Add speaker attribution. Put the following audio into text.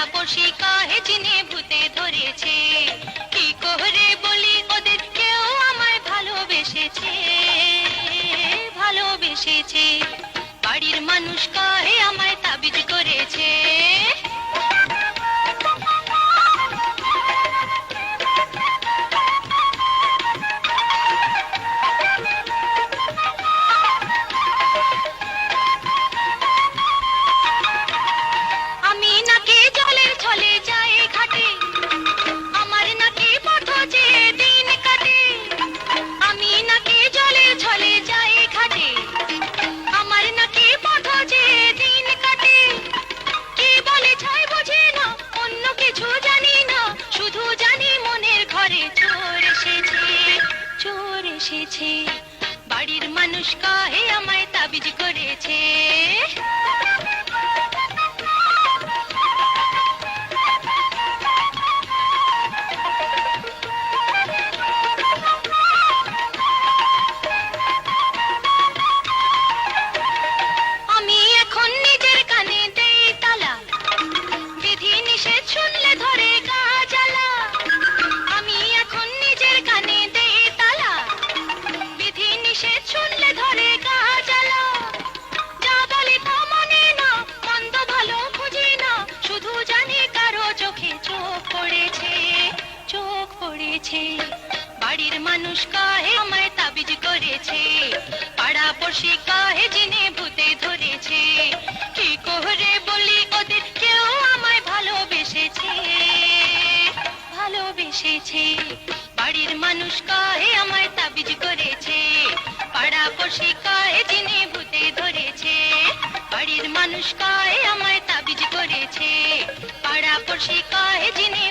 Speaker 1: পাড়াপড়শি কাহে চিনে ভূতে ধরেছে। কি করে বলি ওদের, কেউ আমায় ভালোবেসেছে, ভালোবেসেছে। বাড়ির মানুষ কাহে আমায় তাবিজ করেছে। আমি নাকি জলের ছলে যাই ঘাটে, আমার নাকি পথ যে দিন কাটে। আমি নাকি জলের ছলে যাই ঘাটে, আমার নাকি পথ যে দিন কাটে। কি বলে ছাই বুঝি না, অন্য কিছু জানি না, শুধু জানি মনের ঘরে চোর এসেছে, চোর এসেছে। বাড়ির মানুষ কাহে আমায় তাবিজ করেছে। আমি এখন নিজের কানে দেই তালা, বিধি নিষেধ শুনলে ধরে গা জ্বালা। আমি এখন নিজের কানে দেই তালা, বিধি নিষেধ শুনলে ধরে গা জ্বালা। যা বলি তা মানে না, মন্দ ভালো খুঁজি না, শুধু জানি কারো চোখে চোখ পড়েছে, চোখ পড়েছে। বাড়ির মানুষ কাহে আমায় তাবিজ করেছে, পাড়াপড়শি কাহে চিনে ভূতে ধরেছে। কি করে বলি ওদের, কেউ আমায় ভালোবেসেছে, ভালোবেসেছে। বাড়ির মানুষ কাহে আমায় তাবিজ করেছে, পাড়াপড়শি কাহে চিনে ভূতে ধরেছে। বাড়ির মানুষ কাহে আমায় তাবিজ করেছে, পাড়াপড়শি কাহে চিনে